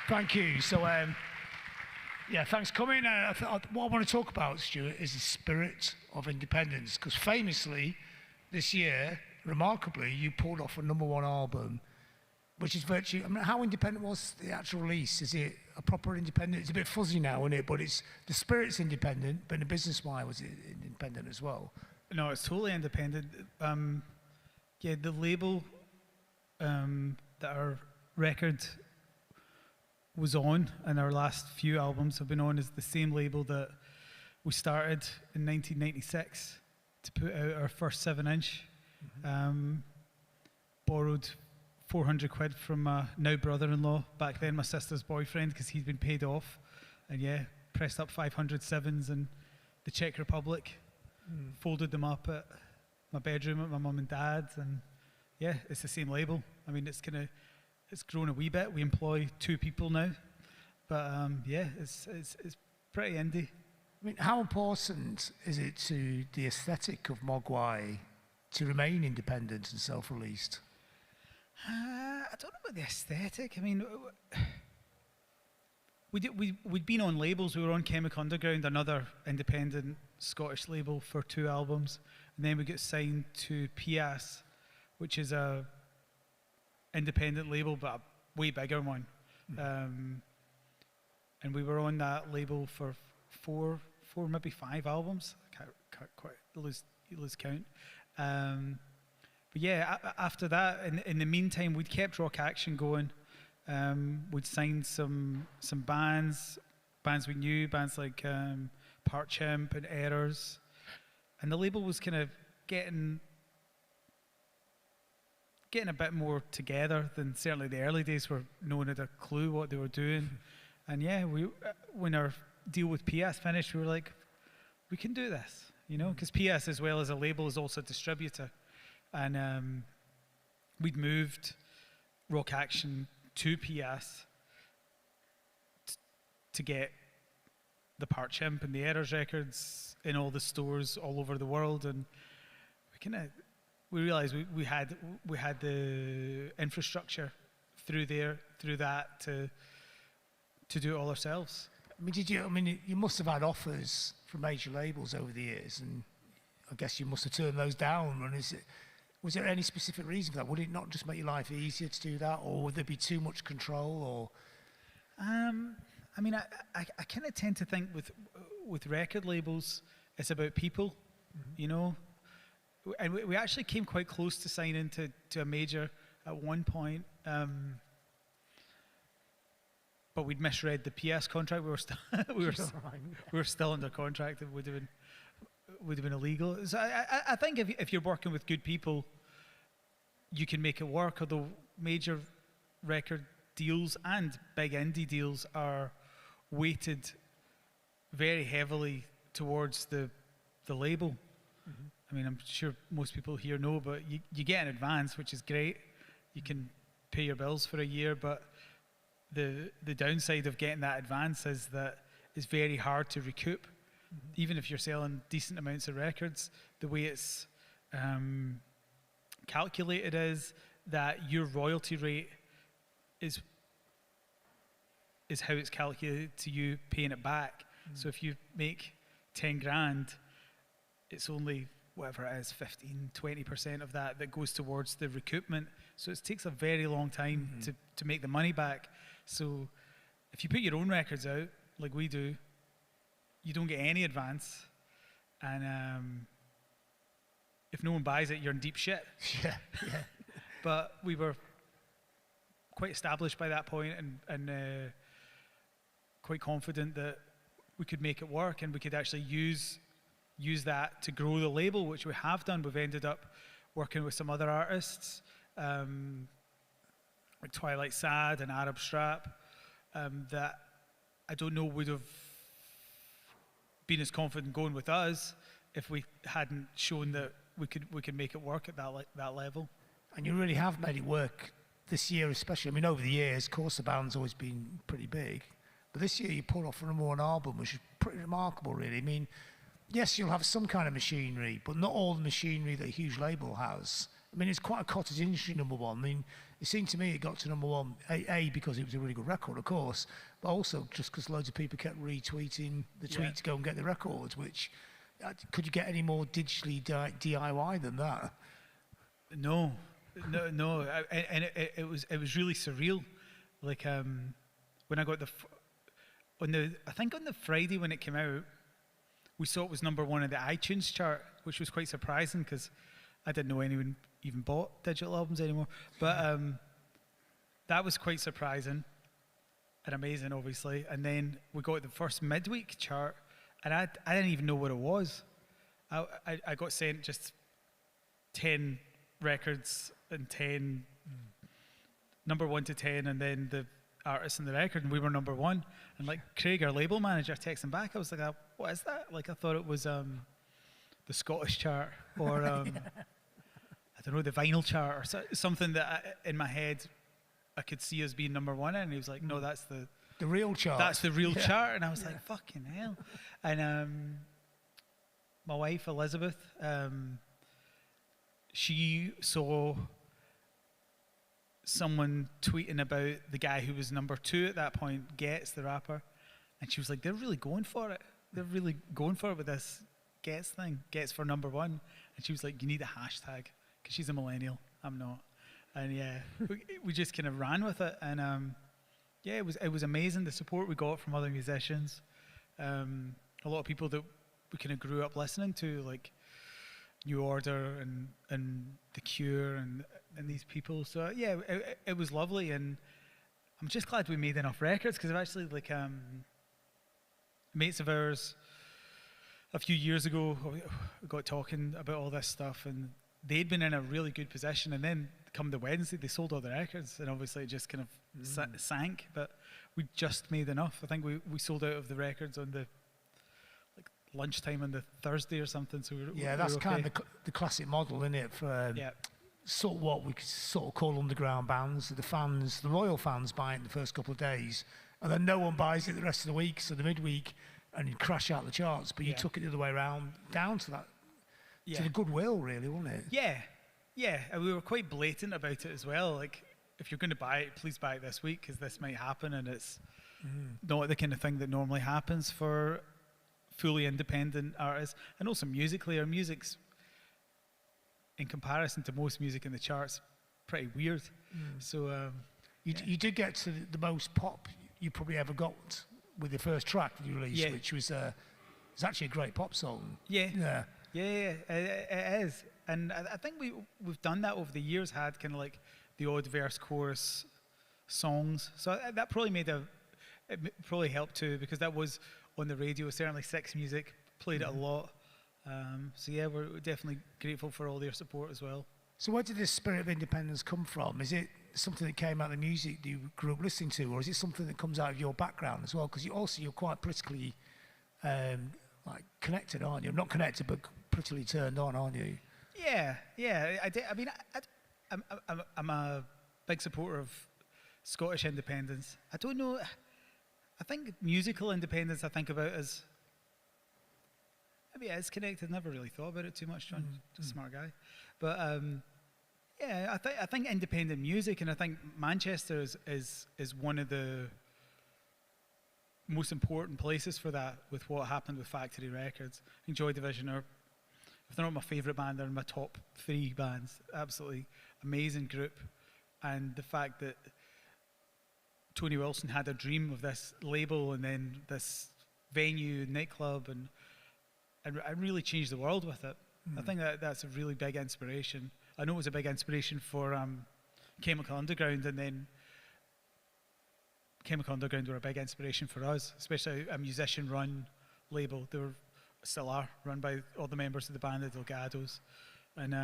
Thank you. So, yeah, thanks for coming. What I want to talk about, Stuart, is the spirit of independence. Because famously, this year, remarkably, you pulled off a #1 album, which is virtually, I mean, how independent was the actual release? Is it a proper independent? It's a bit fuzzy now, isn't it? But it's, the spirit's independent, but in the business wise, was it independent as well? No, it's totally independent. Yeah, the label that our record was on, and our last few albums have been on, is the same label that we started in 1996 to put out our first 7-inch. Borrowed 400 quid from my now brother-in-law, back then my sister's boyfriend, because he'd been paid off, and yeah, pressed up 500 sevens in the Czech Republic, folded them up at my bedroom at my mum and dad's, and yeah, it's the same label. I mean, it's grown a wee bit. We employ 2 people now, but yeah, it's pretty indie. I mean, how important is it to the aesthetic of Mogwai to remain independent and self-released? I don't know about the aesthetic. I mean, we'd been on labels. We were on Chemic Underground, another independent Scottish label, for 2 albums, and then we got signed to Pias, which is a independent label but a way bigger one. And we were on that label for 4 maybe 5 albums. I can't quite lose count. But yeah, after that, in the meantime, we'd kept Rock Action going. We'd signed some bands we knew, bands like Part Chimp and Errors, and the label was kind of getting a bit more together than certainly the early days, where no one had a clue what they were doing. And yeah, when our deal with PS finished, we were like, we can do this, you know, because PS, as well as a label, is also a distributor. And we'd moved Rock Action to PS to get the Part Chimp and the Errors records in all the stores all over the world, and we realized we had the infrastructure through that to do it all ourselves. I mean, you must have had offers from major labels over the years, and I guess you must have turned those down. And was there any specific reason for that? Would it not just make your life easier to do that, or would there be too much control? Or I mean, I kind of tend to think with record labels, it's about people, you know. And we actually came quite close to signing to a major at one point, but we'd misread the PS contract. We were still under contract. It would have been illegal. So I think if you're working with good people, you can make it work. Although major record deals and big indie deals are weighted very heavily towards the label. I mean, I'm sure most people here know, but you get an advance, which is great. You can pay your bills for a year, but the downside of getting that advance is that it's very hard to recoup. Even if you're selling decent amounts of records, the way it's calculated is that your royalty rate is how it's calculated to you paying it back. So if you make 10 grand, it's only whatever it is, 15-20% of that goes towards the recoupment. So it takes a very long time to make the money back. So if you put your own records out, like we do, you don't get any advance. And if no one buys it, you're in deep shit. yeah. But we were quite established by that point, and quite confident that we could make it work, and we could actually use that to grow the label, which we have done. We've ended up working with some other artists, like Twilight Sad and Arab Strap, that I don't know would have been as confident going with us if we hadn't shown that we could make it work at that level. And you really have made it work this year, especially. I mean, over the years, of course, the band's always been pretty big, but this year you pulled off a #1 album, which is pretty remarkable, really. I mean, yes, you'll have some kind of machinery, but not all the machinery that a huge label has. I mean, it's quite a cottage industry #1. I mean, it seemed to me it got to #1, A, because it was a really good record, of course, but also just because loads of people kept retweeting the tweet to go and get the records, which, could you get any more digitally DIY than that? No, no. And it was really surreal. Like, when I got I think on the Friday when it came out, we saw it was #1 in the iTunes chart, which was quite surprising because I didn't know anyone even bought digital albums anymore. But that was quite surprising and amazing, obviously. And then we got the first midweek chart, and I didn't even know what it was. I got sent just 10 records and 10 #1 to 10, and then the artist and the record, and we were #1. And like Craig, our label manager, texting back, I was like, what is that? Like, I thought it was the Scottish chart, or I don't know, the vinyl chart, or something that in my head I could see as being #1 in. And he was like, no, that's the real chart. That's the real chart. And I was like, fucking hell. And my wife Elizabeth, she saw someone tweeting about the guy who was #2 at that point, Getz, the rapper, and she was like, they're really going for it. They're really going for it with this Getz thing, Getz for #1. And she was like, you need a hashtag, because she's a millennial, I'm not. And yeah, we just kind of ran with it. And yeah, it was amazing, the support we got from other musicians. A lot of people that we kind of grew up listening to, like New Order and The Cure and these people. So yeah, it was lovely, and I'm just glad we made enough records, because I've actually, like, mates of ours a few years ago, we got talking about all this stuff, and they'd been in a really good position, and then come the Wednesday they sold all the records, and obviously it just kind of sank. But we just made enough. I think we sold out of the records on the lunchtime on the Thursday or something. So that's okay. kind of the classic model, isn't it, for sort of what we could sort of call underground bands. The fans, the loyal fans, buy it in the first couple of days, and then no one buys it the rest of the week. So the midweek, and you crash out the charts. But you took it the other way around, down to that, to the goodwill, really, wasn't it? Yeah, and we were quite blatant about it as well. Like, if you're going to buy it, please buy it this week, because this might happen, and it's not the kind of thing that normally happens for fully independent artists. And also musically, our music's, in comparison to most music in the charts, pretty weird. So you did get to the most pop you probably ever got with the first track you released, which was it's actually a great pop song. Yeah, it is. And I think we've done that over the years, had kind of like the odd verse chorus songs. So that probably it probably helped too, because that was on the radio. Certainly Six Music played it a lot. So yeah, we're definitely grateful for all their support as well. So where did this spirit of independence come from? Is it something that came out of the music that you grew up listening to, or is it something that comes out of your background as well? Because you're quite politically like connected, aren't you? Not connected, but politically turned on, aren't you? Yeah. I mean, I'm a big supporter of Scottish independence. I don't know. I think musical independence, I think about as maybe it is connected. Never really thought about it too much, John. Just a smart guy. But yeah, I think independent music, and I think Manchester is one of the most important places for that, with what happened with Factory Records. I think Joy Division are, if they're not my favourite band, they're in my top 3 bands. Absolutely amazing group. And the fact that Tony Wilson had a dream of this label and then this venue, nightclub, and really changed the world with it. I think that's a really big inspiration. I know it was a big inspiration for Chemical Underground, and then Chemical Underground were a big inspiration for us, especially a musician-run label. They still are run by all the members of the band, the Delgados, and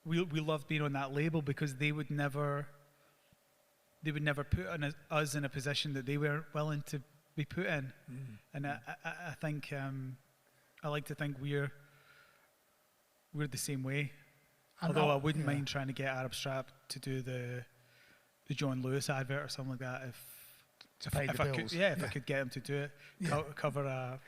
we loved being on that label, because they would never put us in a position that they were willing to be put in. And I think I like to think we're the same way. Although I wouldn't mind trying to get Arab Strap to do the John Lewis advert or something like that if I could, if I could get him to do it, cover a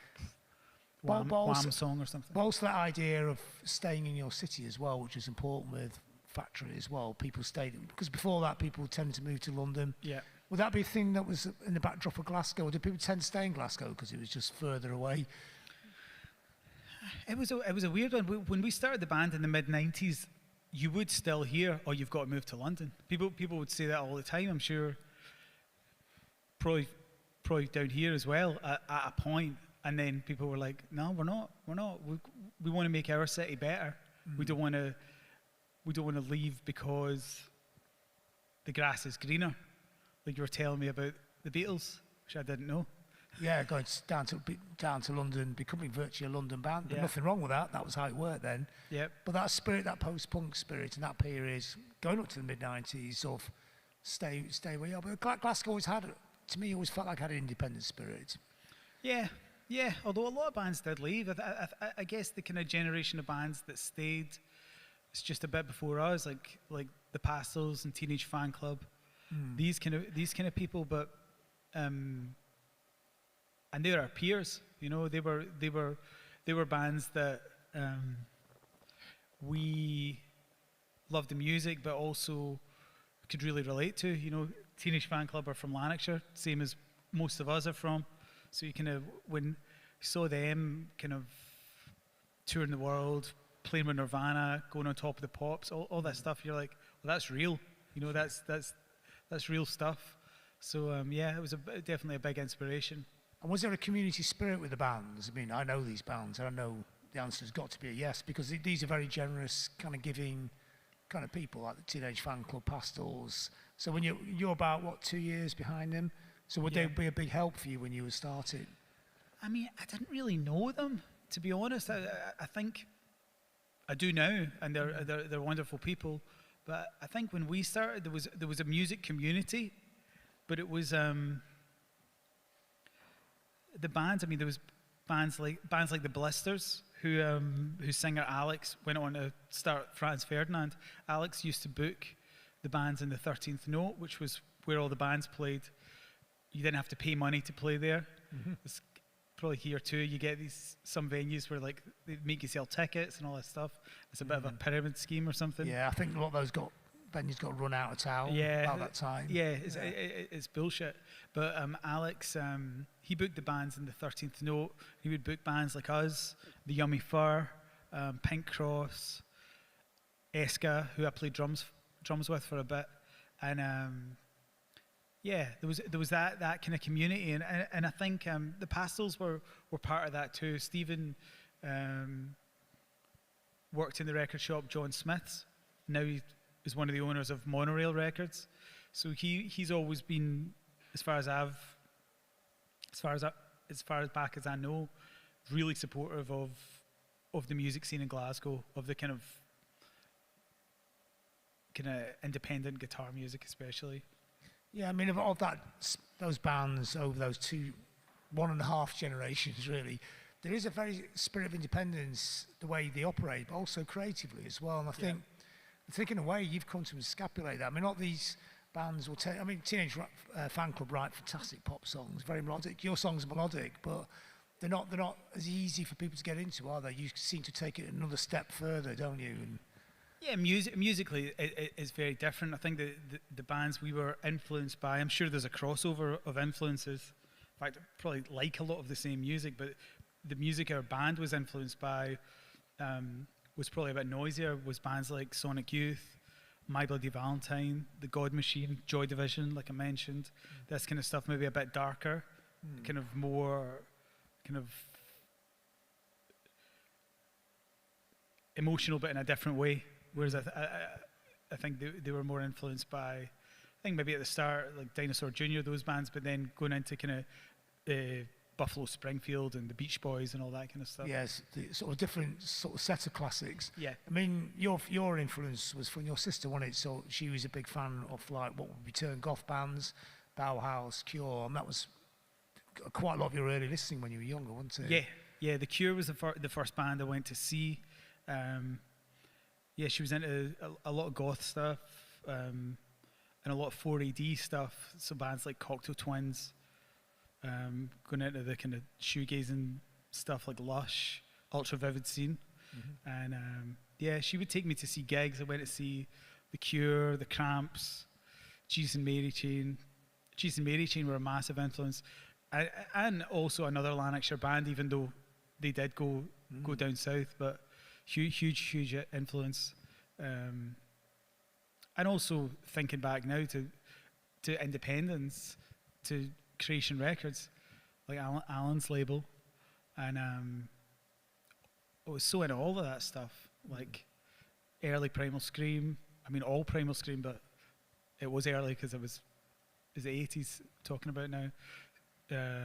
But also, Wham song or something. but also that idea of staying in your city as well, which is important with Factory as well. People stayed, because before that, people tended to move to London. Yeah. Would that be a thing that was in the backdrop of Glasgow, or did people tend to stay in Glasgow because it was just further away? It was a weird one. When we started the band in the mid-90s, you would still hear, "Oh, you've got to move to London." People would say that all the time. I'm sure, probably down here as well at a point. And then people were like, "No, we're not. We're not. We want to make our city better. We don't want to. We don't want to leave because the grass is greener." Like you were telling me about the Beatles, which I didn't know. Yeah, going down to London, becoming virtually a London band. But Yeah. nothing wrong with that. That was how it worked then. Yep. But that spirit, that post-punk spirit, and that period, going up to the mid-90s, of stay where you are. But Glasgow always had, to me, always felt like it had an independent spirit. Yeah. Yeah. Although a lot of bands did leave, I guess the kind of generation of bands that stayed, it's just a bit before us, like the Pastels and Teenage Fan Club, these kind of people. But and they're our peers, you know. They were bands that we loved the music, but also could really relate to. You know, Teenage Fan Club are from Lanarkshire, same as most of us are from. So you kind of, when you saw them kind of touring the world, playing with Nirvana, going on Top of the Pops, all that stuff, you're like, well, that's real. You know, that's real stuff. So yeah, it was definitely a big inspiration. And was there a community spirit with the bands? I mean, I know these bands, and I know the answer's got to be a yes, because these are very generous, kind of giving kind of people, like the Teenage Fan Club, Pastels. So when you're about, what, 2 years behind them? So would they be a big help for you when you were starting? I mean, I didn't really know them, to be honest. I think I do now, and they're wonderful people. But I think when we started, there was a music community, but it was the bands. I mean, there was bands like the Blisters, whose singer Alex went on to start Franz Ferdinand. Alex used to book the bands in the 13th Note, which was where all the bands played. You didn't have to pay money to play there. It's probably here too. You get some venues where like they make you sell tickets and all that stuff. It's a bit of a pyramid scheme or something. Yeah, I think a lot of those venues got run out of town about that time. Yeah, it's bullshit. But Alex, he booked the bands in the 13th Note. He would book bands like us, the Yummy Fur, Pink Cross, Eska, who I played drums with for a bit, and yeah, there was that kind of community, and I think the Pastels were part of that too. Stephen worked in the record shop John Smith's. Now he is one of the owners of Monorail Records. So he's always been, as far as back as I know, really supportive of the music scene in Glasgow, of the kind of independent guitar music especially. Yeah, I mean, of those bands over those 1.5 generations, really, there is a very spirit of independence, the way they operate, but also creatively as well. And I think in a way, you've come to scapulate that. I mean, not these bands will take. I mean, Teenage Fan Club write fantastic pop songs, very melodic. Your songs are melodic, but they're not as easy for people to get into, are they? You seem to take it another step further, don't you? And yeah, musically it's very different. I think the bands we were influenced by, I'm sure there's a crossover of influences. In fact, I probably like a lot of the same music, but the music our band was influenced by was probably a bit noisier, was bands like Sonic Youth, My Bloody Valentine, The God Machine, Joy Division, like I mentioned. This kind of stuff, maybe a bit darker, kind of more, kind of emotional, but in a different way. Whereas I think they were more influenced by, I think maybe at the start, like Dinosaur Jr., those bands, but then going into kind of Buffalo Springfield and the Beach Boys and all that kind of stuff. yes, the sort of different sort of set of classics. Yeah. I mean, your influence was from your sister, wasn't it? So she was a big fan of like what would be termed goth bands, Bauhaus, Cure, and that was quite a lot of your early listening when you were younger, wasn't it? Yeah. The Cure was the first band I went to see. Yeah, she was into a lot of goth stuff and a lot of 4AD stuff. So bands like Cocteau Twins, going into the kind of shoegazing stuff like Lush, Ultra Vivid Scene, and yeah, she would take me to see gigs. I went to see The Cure, The Cramps, Jesus and Mary Chain. Jesus and Mary Chain were a massive influence, and also another Lanarkshire band, even though they did go down south, but huge influence. And also thinking back now to Independence, to Creation Records, like Alan's label, and I was so into all of that stuff, like early Primal Scream. I mean, all Primal Scream, but it was early because it was the 80s talking about now.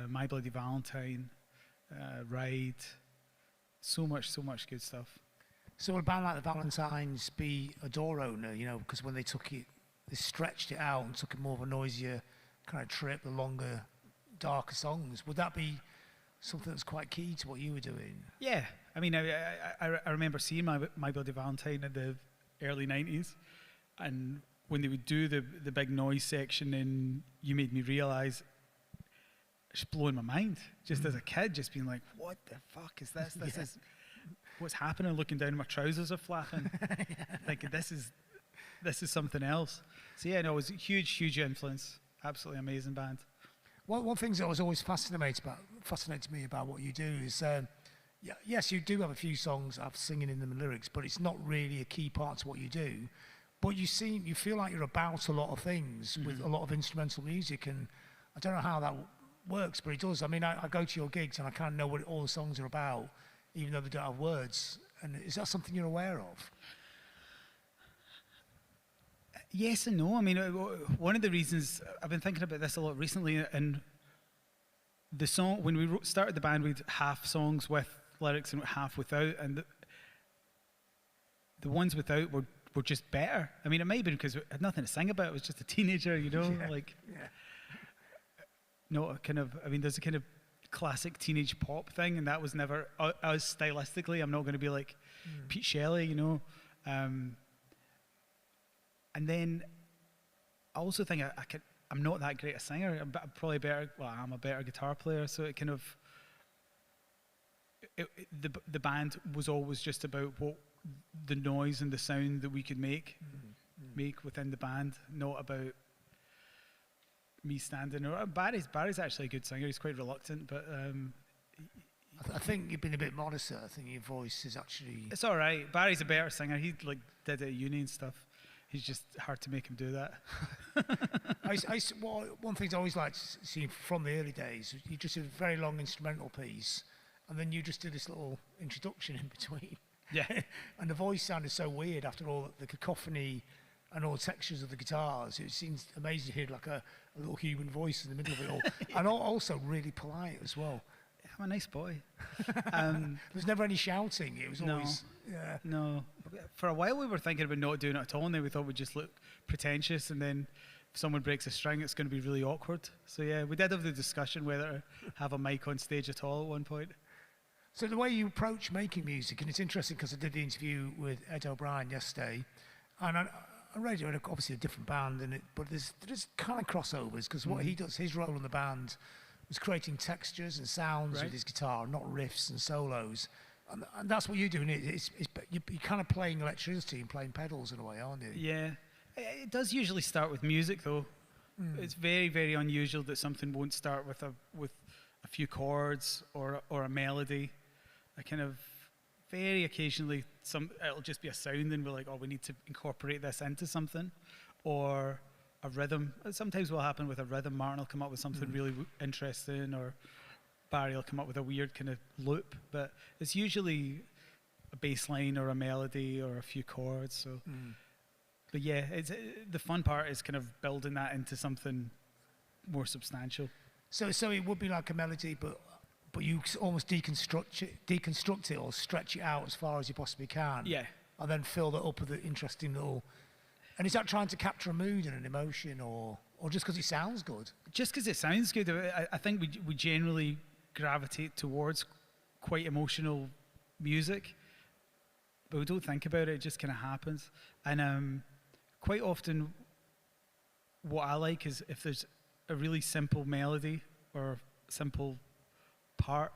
My Bloody Valentine, Ride, so much good stuff. So would a band like the Valentines be a door owner, you know, because when they took it, they stretched it out and took it more of a noisier kind of trip, the longer, darker songs. Would that be something that's quite key to what you were doing? Yeah, I mean, I remember seeing My Bloody Valentine in the early 90s, and when they would do the big noise section in You Made Me Realise, it's blowing my mind, just as a kid, just being like, what the fuck is this? This is what's happening, looking down, my trousers are flapping. Like, this is something else. So yeah, no, it was a huge influence. Absolutely amazing band. One thing that was always fascinated me about what you do is, yes, you do have a few songs that have singing in them and lyrics, but it's not really a key part to what you do. But you feel like you're about a lot of things with a lot of instrumental music, and I don't know how that works, but it does. I mean, I go to your gigs and I kind of know what all the songs are about, even though they don't have words. And is that something you're aware of? Yes and no. I mean, one of the reasons I've been thinking about this a lot recently, and the song, when we started the band, we'd half songs with lyrics and half without, and the ones without were just better. I mean, it might have been because I had nothing to sing about. I was just a teenager, you know, no, kind of. I mean, there's a kind of classic teenage pop thing, and that was never us stylistically. I'm not going to be like Pete Shelley, you know. And then I also think I'm not that great a singer. I'm probably better. Well, I'm a better guitar player, so it kind of the band was always just about what the noise and the sound that we could make within the band, not about me standing. Or Barry's actually a good singer. He's quite reluctant, but I think you've been a bit modester. I think your voice is actually. It's all right. Barry's a better singer. He like did it at uni and stuff. He's just hard to make him do that. One thing I always liked to see from the early days, you just did a very long instrumental piece, and then you just did this little introduction in between. Yeah. And the voice sounded so weird after all the cacophony and all the textures of the guitars. It seems amazing to hear like a little human voice in the middle of it all. And also really polite as well. I'm a nice boy. There's never any shouting. It was always... Yeah. No. For a while we were thinking about not doing it at all, and then we thought we'd just look pretentious, and then if someone breaks a string, it's going to be really awkward. So yeah, we did have the discussion whether to have a mic on stage at all at one point. So the way you approach making music, and it's interesting because I did the interview with Ed O'Brien yesterday, and I Radiohead are obviously a different band, but there's kind of crossovers, because what he does, his role in the band was creating textures and sounds with his guitar, not riffs and solos. And that's what you're doing. You're kind of playing electricity and playing pedals in a way, aren't you? Yeah. It does usually start with music, though. It's very, very unusual that something won't start with a few chords or a melody. I kind of very occasionally it'll just be a sound, and we're like, oh, we need to incorporate this into something, or a rhythm. Sometimes will happen with a rhythm. Martin will come up with something really interesting, or Barry will come up with a weird kind of loop. But it's usually a bass line or a melody or a few chords. So, but yeah, the fun part is kind of building that into something more substantial. So it would be like a melody, but you almost deconstruct it or stretch it out as far as you possibly can. Yeah. And then fill that up with an interesting little. And is that trying to capture a mood and an emotion, or just because it sounds good? Just because it sounds good. I think we generally gravitate towards quite emotional music, but we don't think about it. It just kind of happens. And quite often, what I like is if there's a really simple melody or simple part,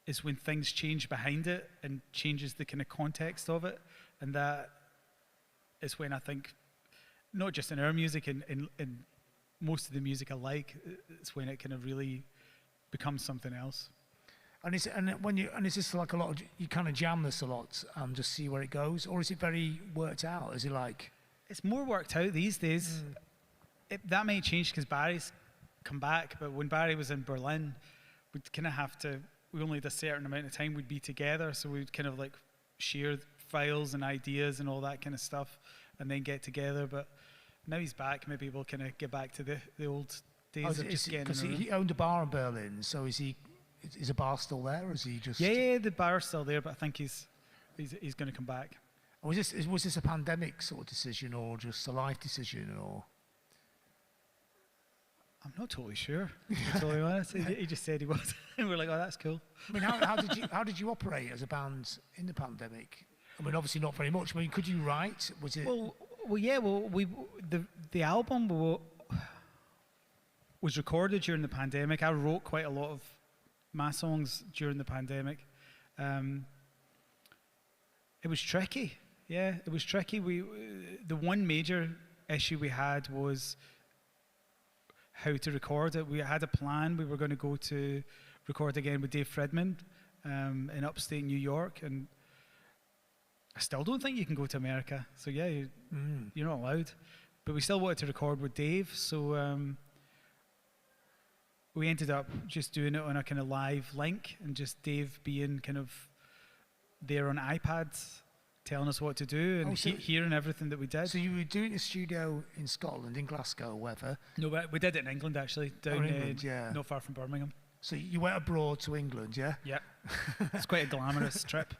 is when things change behind it and changes the kind of context of it, and that is when I think, not just in our music, in most of the music I like, it's when it kind of really becomes something else. And is this like a lot of, you kind of jam this a lot and just see where it goes, or is it very worked out? Is it like? It's more worked out these days. That may change because Barry's come back, but when Barry was in Berlin, we'd kind of have to, we only had a certain amount of time we'd be together, so we'd kind of like share files and ideas and all that kind of stuff, and then get together. But now he's back, maybe we'll kind of get back to the old days of just getting in Because the room. he owned a bar in Berlin, so is the bar still there, or is he just? Yeah, the bar's still there, but I think he's going to come back. Or was this a pandemic sort of decision, or just a life decision, or? I'm not totally sure, to be totally honest. He just said he was, and we're like, oh, that's cool. I mean, how did you operate as a band in the pandemic? I mean, obviously not very much. I mean, could you write? Was it? Well, yeah. Well, the album was recorded during the pandemic. I wrote quite a lot of my songs during the pandemic. It was tricky. Yeah, it was tricky. The one major issue we had was how to record it. We had a plan. We were going to go to record again with Dave Fridman in upstate New York, and I still don't think you can go to America. So yeah, you're not allowed. But we still wanted to record with Dave, so we ended up just doing it on a kind of live link, and just Dave being kind of there on iPads, telling us what to do, and hearing everything that we did. So you were doing a studio in Scotland, in Glasgow, whether? No, but we did it in England actually, down England, yeah. not far from Birmingham. So you went abroad to England, yeah? Yeah, it's quite a glamorous trip.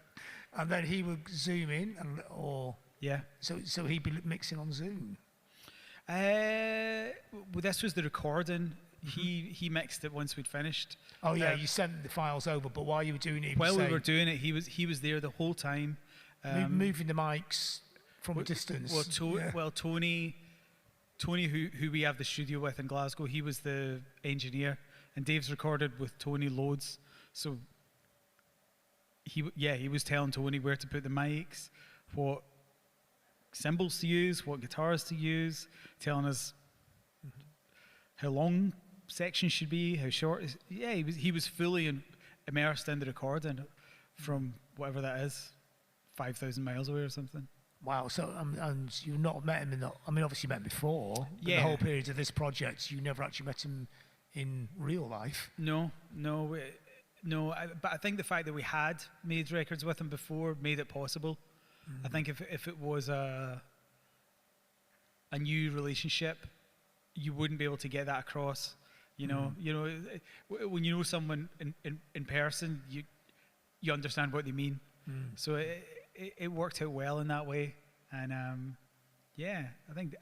And then he would zoom in, or yeah. So he'd be mixing on Zoom. Well, this was the recording. He mixed it once we'd finished. Oh yeah, you sent the files over, but while you were doing it, while we were doing it, he was there the whole time. Moving the mics from a distance. Well, Tony, who we have the studio with in Glasgow, he was the engineer, and Dave's recorded with Tony loads. So he was telling Tony where to put the mics, what cymbals to use, what guitars to use, telling us how long sections should be, how short. Yeah, he was fully immersed in the recording from whatever that is. 5,000 miles away or something. Wow. So and you've not met him obviously you met him before. But yeah. The whole period of this project, you never actually met him in real life. No. But I think the fact that we had made records with him before made it possible. I think if it was a new relationship, you wouldn't be able to get that across. You know, when you know someone in person, you understand what they mean. So it worked out well in that way, and I think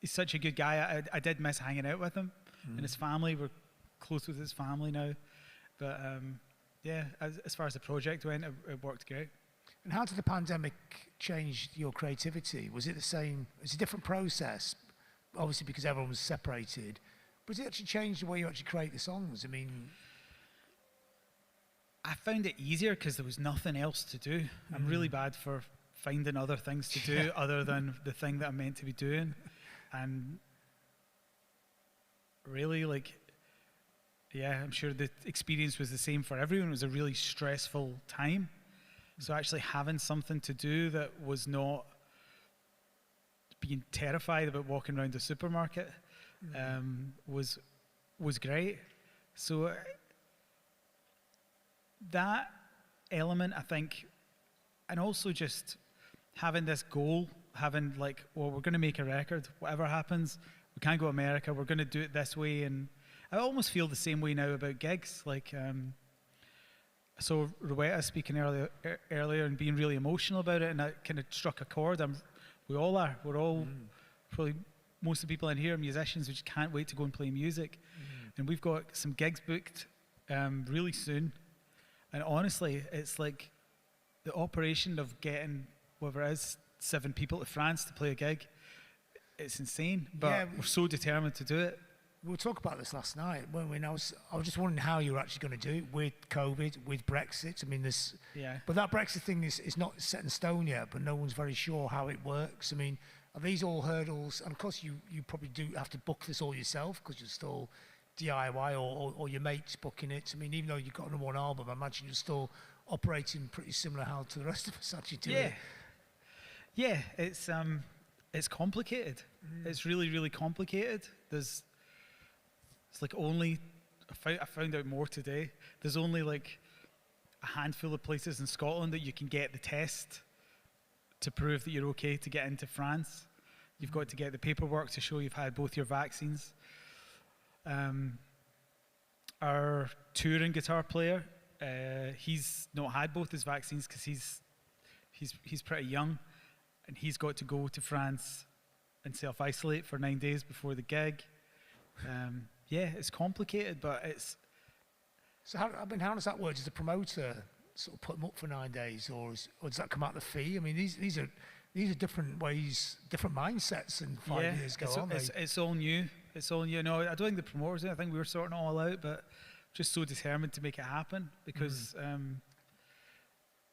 he's such a good guy. I did miss hanging out with him and his family. We're close with his family now, but as far as the project went, it worked great. And how did the pandemic change your creativity? Was it the same? It's a different process, obviously because everyone was separated. But did it actually change the way you actually create the songs? I mean, I found it easier because there was nothing else to do. I'm really bad for finding other things to do other than the thing that I'm meant to be doing. And really, I'm sure the experience was the same for everyone. It was a really stressful time. So actually having something to do that was not being terrified about walking around the supermarket was great. So that element, I think, and also just having this goal, having we're going to make a record, whatever happens, we can't go to America, we're going to do it this way. And I almost feel the same way now about gigs. So Rowetta speaking earlier and being really emotional about it, and that kind of struck a chord. We all are. We're all, probably most of the people in here are musicians. We just can't wait to go and play music. And we've got some gigs booked really soon. And honestly, it's like the operation of getting, whatever it is, 7 people to France to play a gig. It's insane, but we're so determined to do it. We were talking about this last night when I was just wondering how you were actually going to do it with COVID, with Brexit. I mean, Yeah. but that Brexit thing is not set in stone yet, but no one's very sure how it works. I mean, are these all hurdles? And of course, you probably do have to book this all yourself because you're still DIY or your mates booking it. I mean, even though you've got one album, I imagine you're still operating pretty similar how to the rest of us actually do it. Yeah, it's complicated. It's really, really complicated. It's like only, I found out more today. There's only like a handful of places in Scotland that you can get the test to prove that you're okay to get into France. You've got to get the paperwork to show you've had both your vaccines. Our touring guitar player, he's not had both his vaccines because he's pretty young, and he's got to go to France and self-isolate for 9 days before the gig. Yeah, it's complicated, but it's... So how does that work? Does the promoter sort of put them up for 9 days, or does that come out the fee? I mean, these are different ways, different mindsets in 5 years ago, aren't they? It's all new. It's all new. No, I don't think the promoters, I think we were sorting it all out, but just so determined to make it happen because,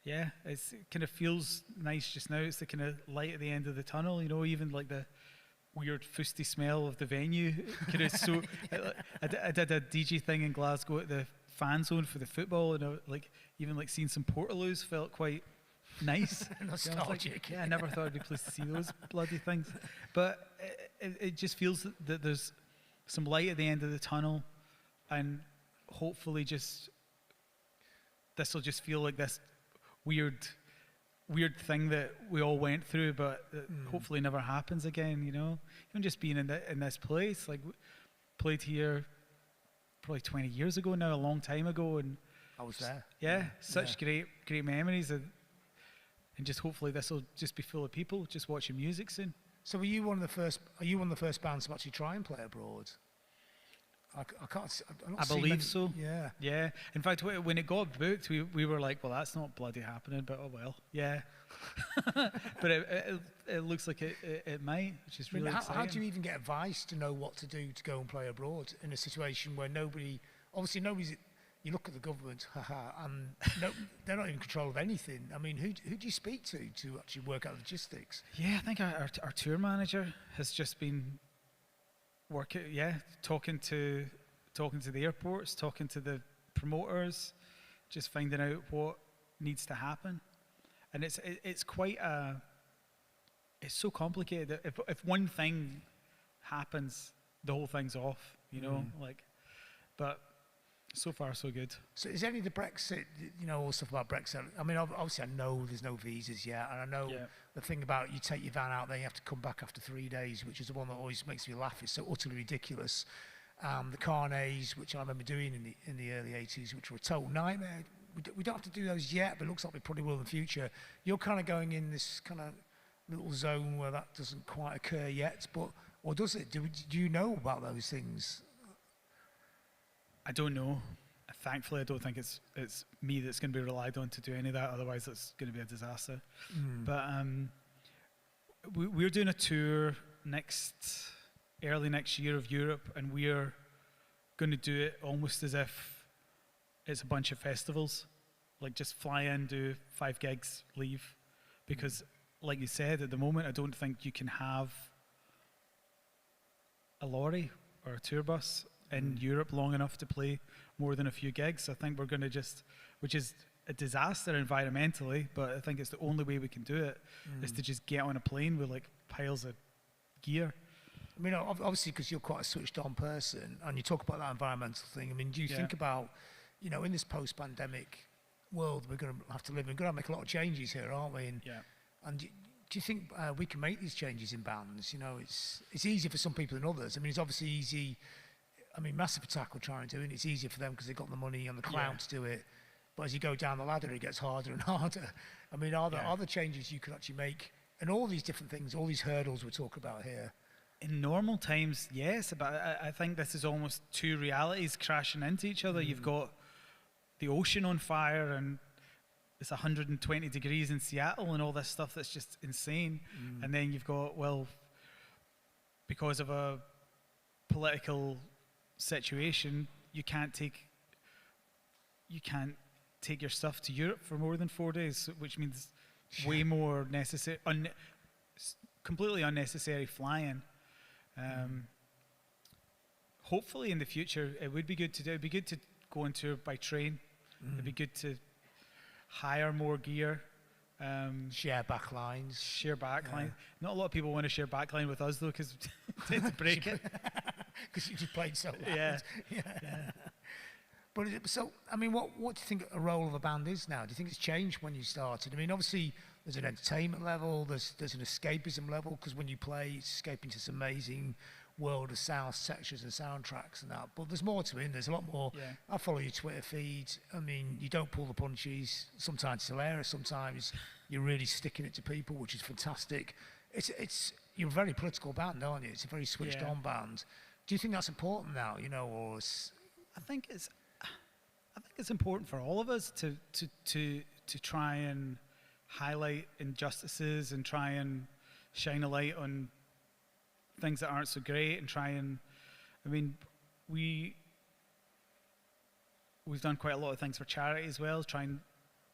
yeah, it kind of feels nice just now. It's the kind of light at the end of the tunnel, you know, even like the weird fusty smell of the venue. Kind of so, I did a DJ thing in Glasgow at the fan zone for the football, and even seeing some Portaloos felt quite nice. Nostalgic. I never thought I'd be pleased to see those bloody things. But it just feels that there's some light at the end of the tunnel, and hopefully this will just feel like this weird thing that we all went through, but that hopefully never happens again, you know? Even just being in this place, like, played here probably 20 years ago now, a long time ago, and I was there. Yeah, such great memories, and just hopefully this will just be full of people just watching music soon. So are you one of the first bands to actually try and play abroad? I believe so. Yeah. Yeah. In fact, when it got booked, we were like, well, that's not bloody happening, but oh well. Yeah. But it looks like it might, which is really exciting. How do you even get advice to know what to do to go and play abroad in a situation where nobody's, you look at the government, and they're not in control of anything. I mean, who do you speak to actually work out logistics? Yeah, I think our tour manager has just been talking to the airports, talking to the promoters, just finding out what needs to happen. And it's quite it's so complicated that if one thing happens, the whole thing's off, you know, but so far so good. So is any of the Brexit, all stuff about Brexit, I mean, obviously I know there's no visas yet, and I know the thing about you take your van out there, you have to come back after 3 days, which is the one that always makes me laugh. It's so utterly ridiculous. The carnets, which I remember doing in the early 80s, which were a total nightmare. We don't have to do those yet, but it looks like we probably will in the future. You're kind of going in this kind of little zone where that doesn't quite occur yet, or does it? Do you know about those things? I don't know. Thankfully, I don't think it's me that's going to be relied on to do any of that. Otherwise, it's going to be a disaster. But we're doing a tour early next year of Europe, and we're going to do it almost as if it's a bunch of festivals. Like just fly in, do 5 gigs, leave. Because, like you said, at the moment, I don't think you can have a lorry or a tour bus in Europe long enough to play more than a few gigs. I think we're going to which is a disaster environmentally, but I think it's the only way we can do it, is to just get on a plane with like piles of gear. I mean, obviously, because you're quite a switched-on person, and you talk about that environmental thing. I mean, do you think about, in this post-pandemic world we're going to have to live in, we're going to make a lot of changes here, aren't we? And do you think we can make these changes in bands? It's easier for some people than others. I mean, it's obviously easy. I mean, Massive Attack were trying to do it, and it's easier for them because they've got the money and the clout to do it. But as you go down the ladder, it gets harder and harder. I mean, are there changes you could actually make? And all these different things, all these hurdles we're talking about here. In normal times, yes, but I think this is almost two realities crashing into each other. You've got the ocean on fire, and it's 120 degrees in Seattle, and all this stuff that's just insane. And then you've got, because of a political situation, you can't take your stuff to Europe for more than 4 days, which means way more necessary, completely unnecessary flying. Hopefully, in the future, it would be good to do. It'd be good to go on tour by train. It'd be good to hire more gear. Share backlines. Share backline. Not a lot of people want to share backline with us though, because we tend to break it. Because you just played so loud. Yeah. But so, I mean, what do you think a role of a band is now? Do you think it's changed when you started? I mean, obviously, there's an entertainment level, there's an escapism level, because when you play, it's escaping to this amazing world of sound textures and soundtracks and that. But there's more to it. There's a lot more. Yeah. I follow your Twitter feed. I mean, you don't pull the punches. Sometimes it's hilarious. Sometimes you're really sticking it to people, which is fantastic. You're a very political band, aren't you? It's a very switched on band. Do you think that's important now? You know, or I think it's important for all of us to try and highlight injustices and try and shine a light on things that aren't so great, and try and, I mean, we've done quite a lot of things for charity as well, trying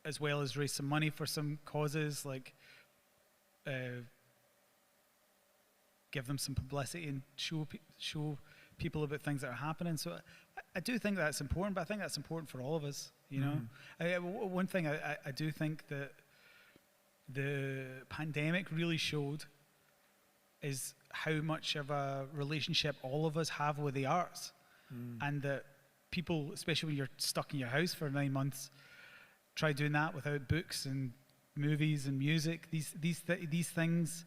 as well as raise some money for some causes, like give them some publicity and show people about things that are happening. So I do think that's important, but I think that's important for all of us, you know. One thing I do think that the pandemic really showed is how much of a relationship all of us have with the arts, and that people, especially when you're stuck in your house for 9 months, try doing that without books and movies and music. These things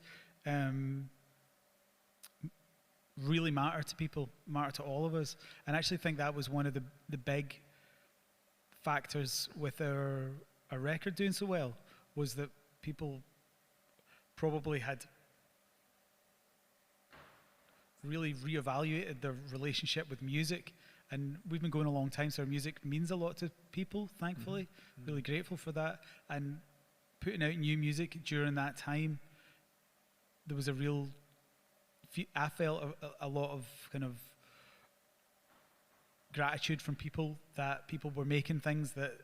really matter to people, matter to all of us. And I actually think that was one of the big factors with our record doing so well, was that people probably had really reevaluated their relationship with music. And we've been going a long time, so our music means a lot to people, thankfully. Really grateful for that. And putting out new music during that time, there was I felt a lot of kind of gratitude from people, that people were making things that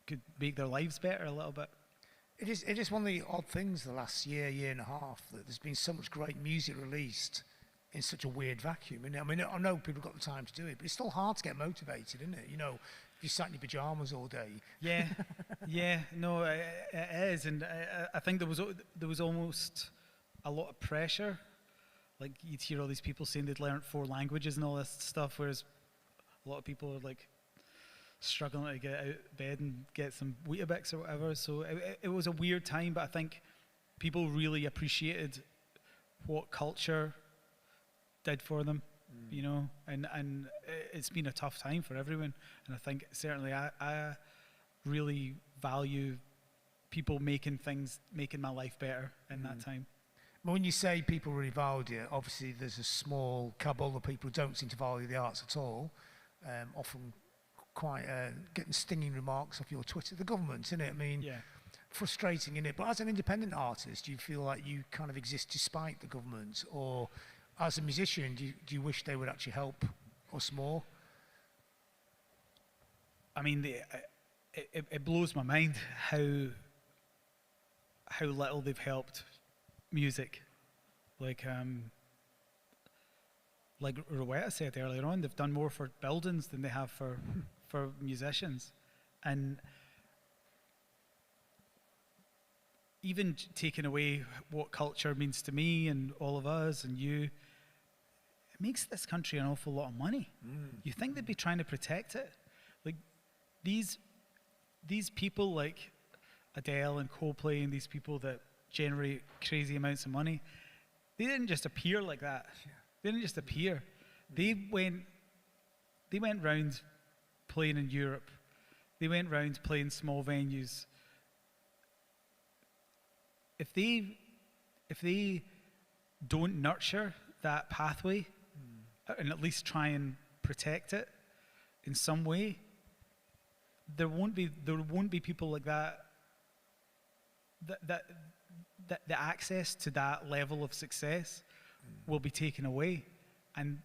could make their lives better a little bit. It is one of the odd things the last year and a half, that there's been so much great music released in such a weird vacuum. And I mean, I know people have got the time to do it, but it's still hard to get motivated, isn't it? You know, if you sat in your pajamas all day. Yeah, no, it is. And I think there was almost a lot of pressure. Like, you'd hear all these people saying they'd learned 4 languages and all this stuff, whereas a lot of people are like struggling to get out of bed and get some Weetabix or whatever. So it was a weird time, but I think people really appreciated what culture did for them, you know, and it's been a tough time for everyone. And I think certainly I really value people making my life better in that time. When you say people really valued it, obviously there's a small cabal of people who don't seem to value the arts at all, often quite getting stinging remarks off your Twitter. The government, isn't it? I mean, frustrating, isn't it? But as an independent artist, do you feel like you kind of exist despite the government? Or as a musician, do you wish they would actually help us more? I mean, it blows my mind how little they've helped music. Like Rowetta said earlier on, they've done more for buildings than they have for musicians. And even taking away what culture means to me and all of us and you, it makes this country an awful lot of money. You think they'd be trying to protect it? Like, these people like Adele and Coldplay and these people that generate crazy amounts of money, they didn't just appear like that. They didn't just appear. They went round playing in Europe. They went round playing small venues. If they don't nurture that pathway and at least try and protect it in some way, there won't be people like that the access to that level of success will be taken away. And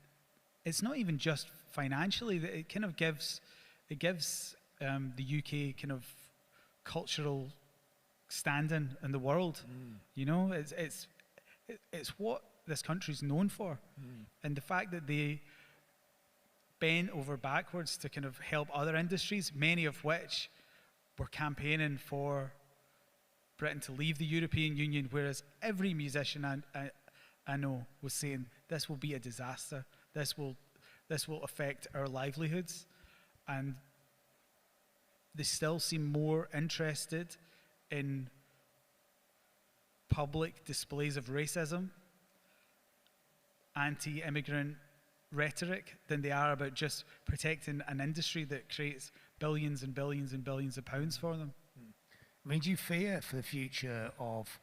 it's not even just financially. That it kind of gives the UK kind of cultural standing in the world. You know, it's what this country's known for, and the fact that they bent over backwards to kind of help other industries, many of which were campaigning for Britain to leave the European Union, whereas every musician I know was saying this will be a disaster. This will affect our livelihoods, and they still seem more interested in public displays of racism, anti-immigrant rhetoric than they are about just protecting an industry that creates billions and billions and billions of pounds for them. I mean, do you fear for the future of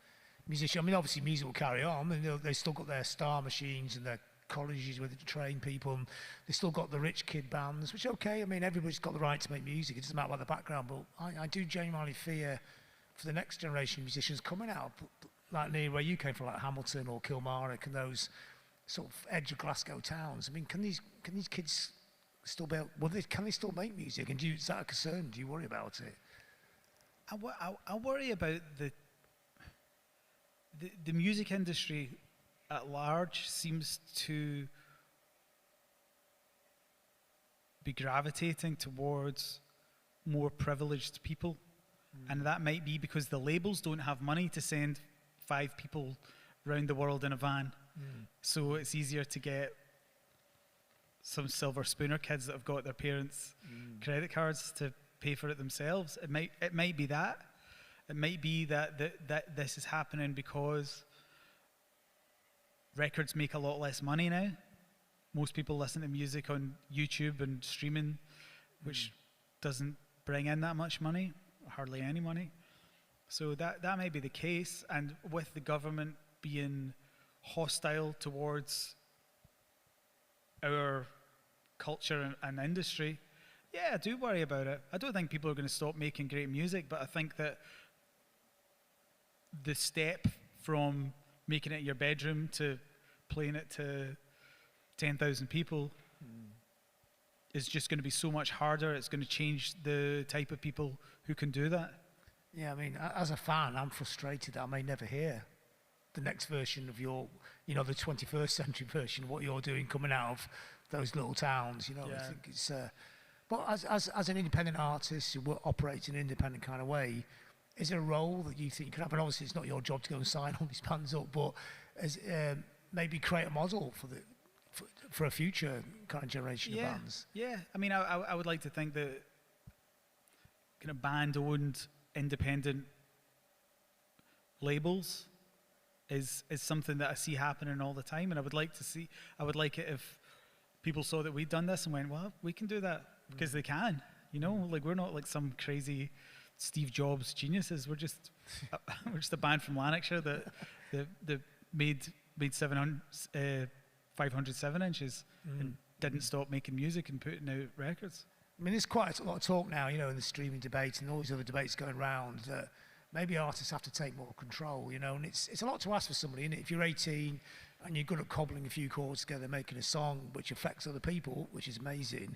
musicians? I mean, obviously music will carry on, and they've still got their star machines and their colleges where they train people, and they've still got the rich kid bands, which, okay, I mean, everybody's got the right to make music, it doesn't matter about the background, but I do genuinely fear for the next generation of musicians coming out, like near where you came from, like Hamilton or Kilmarnock and those sort of edge of Glasgow towns. I mean, can these kids still can they still make music? And is that a concern? Do you worry about it? I worry about the music industry at large seems to be gravitating towards more privileged people. And that might be because the labels don't have money to send 5 people around the world in a van. So it's easier to get some silver spooner kids that have got their parents' credit cards to pay for it themselves. It might be that. It might be that this is happening because records make a lot less money now. Most people listen to music on YouTube and streaming, which doesn't bring in that much money, hardly any money. So that might be the case. And with the government being hostile towards our culture and industry, yeah, I do worry about it. I don't think people are going to stop making great music, but I think that the step from making it in your bedroom to playing it to 10,000 people is just going to be so much harder. It's going to change the type of people who can do that. Yeah, I mean, as a fan, I'm frustrated that I may never hear the next version of your, the 21st century version, what you're doing coming out of those little towns, Yeah. I think it's... but as an independent artist who operates in an independent kind of way, is there a role that you think you can have? And obviously it's not your job to go and sign all these bands up, but as, maybe create a model for a future kind of generation of bands. Yeah, I mean, I would like to think that kind of band-owned independent labels is something that I see happening all the time, and I would like it if people saw that we'd done this and went, well, we can do that because they can, like we're not like some crazy Steve Jobs geniuses. We're just a band from Lanarkshire that made 507 inches and didn't stop making music and putting out records. I mean, there's quite a lot of talk now, in the streaming debate and all these other debates going around that maybe artists have to take more control, and it's a lot to ask for somebody, isn't it? If you're 18 and you're good at cobbling a few chords together, making a song which affects other people, which is amazing,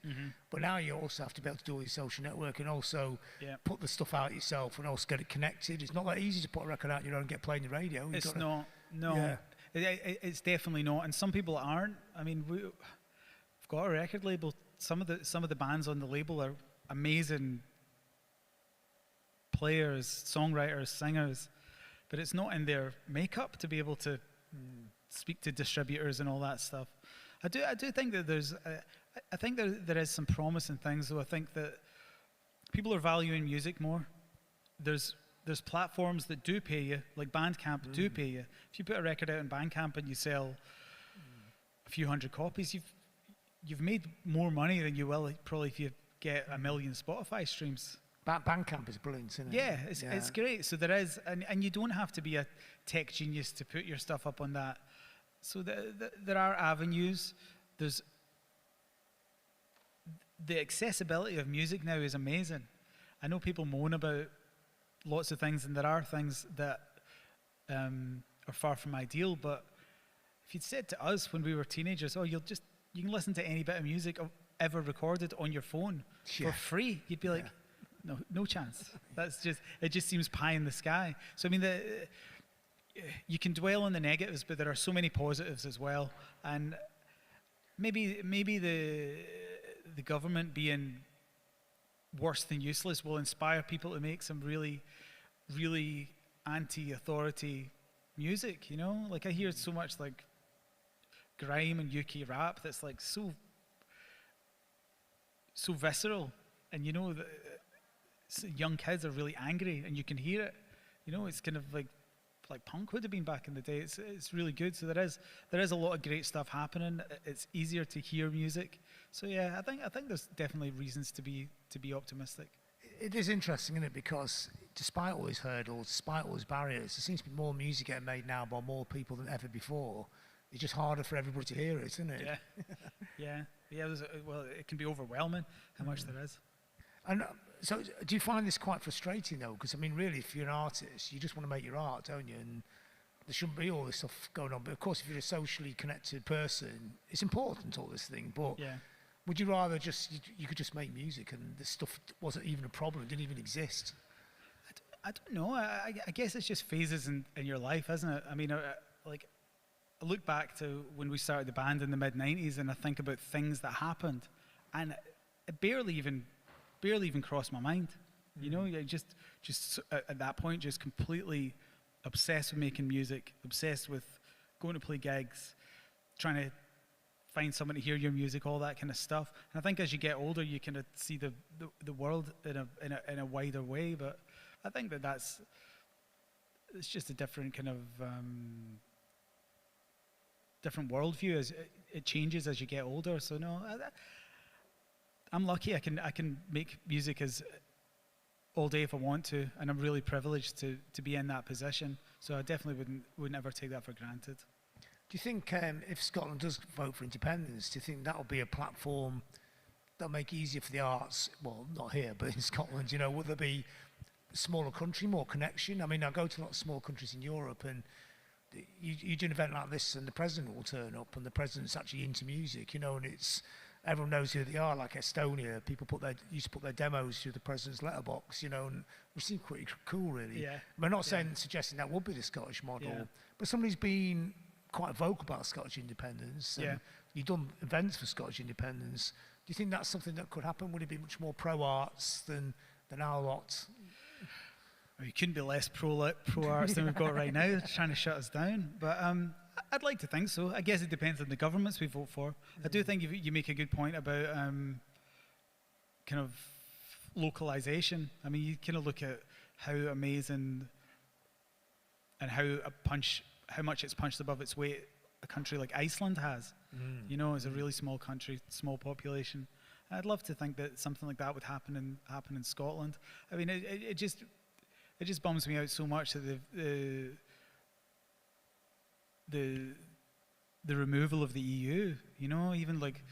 but now you also have to be able to do all your social network and also put the stuff out yourself and also get it connected. It's not that easy to put a record out on your own and get played on the radio. It's not, no. Yeah. It's definitely not, and some people aren't. I mean, we've got a record label. Some of the bands on the label are amazing players, songwriters, singers, but it's not in their makeup to be able to speak to distributors and all that stuff. I do think that I think there is some promising things, though. I think that people are valuing music more. There's platforms that do pay you, like Bandcamp do pay you. If you put a record out on Bandcamp and you sell a few hundred copies, you've made more money than you will probably if you get 1 million Spotify streams. Bandcamp is brilliant, isn't it? Yeah, it's great. So there is, and you don't have to be a tech genius to put your stuff up on that. So there are avenues. There's the accessibility of music now is amazing. I know people moan about lots of things, and there are things that are far from ideal, but if you'd said to us when we were teenagers, oh, you'll just you can listen to any bit of music ever recorded on your phone Yeah. for free. You'd be like, no chance. It just seems pie in the sky. So I mean, you can dwell on the negatives, but there are so many positives as well. And maybe the government being worse than useless will inspire people to make some really, really anti-authority music. You know, like I hear so much like grime and UK rap that's like so visceral, and you know, young kids are really angry, and you can hear it. You know, it's kind of like punk would have been back in the day. It's really good. So there is a lot of great stuff happening. It's easier to hear music. So yeah, I think there's definitely reasons to be optimistic. It is interesting, isn't it? Because despite all these hurdles, despite all these barriers, there seems to be more music getting made now by more people than ever before. It's just harder for everybody to hear it, isn't it? Yeah. Well, it can be overwhelming how much there is. And so, do you find this quite frustrating though? Because I mean, really, if you're an artist, you just want to make your art, don't you? And there shouldn't be all this stuff going on. But of course, if you're a socially connected person, it's important, all this thing. But would you rather you could just make music and this stuff wasn't even a problem, didn't even exist? I don't know. I guess it's just phases in your life, isn't it? I mean, like I look back to when we started the band in the mid-90s, and I think about things that happened, and it barely even crossed my mind. You know, I just at that point, just completely obsessed with making music, obsessed with going to play gigs, trying to find someone to hear your music, all that kind of stuff. And I think as you get older, you kind of see the world in a wider way. But I think it's just a different kind of different worldview as it changes as you get older. So no, I'm lucky. I can make music as all day if I want to, and I'm really privileged to be in that position. So I definitely wouldn't ever take that for granted. Do you think if Scotland does vote for independence, do you think that'll be a platform that'll make it easier for the arts? Well, not here, but in Scotland, you know, will there be a smaller country, more connection? I mean, I go to a lot of small countries in Europe, and you do an event like this, and the president will turn up, and the president's actually into music, you know, and everyone knows who they are. Like Estonia, people used to put their demos through the president's letterbox, you know, and it seemed pretty cool, really. Yeah. We're not suggesting that would be the Scottish model, but somebody's been quite vocal about Scottish independence. And you've done events for Scottish independence. Do you think that's something that could happen? Would it be much more pro-arts than our lot? Well, you couldn't be less pro-arts than we've got right now, trying to shut us down. But I'd like to think so. I guess it depends on the governments we vote for. I do think you make a good point about kind of localization. I mean, you kind of look at how amazing and how much it's punched above its weight a country like Iceland has. You know, it's a really small country, small population. I'd love to think that something like that would happen in Scotland. I mean, it just bums me out so much that the removal of the EU. You know, even like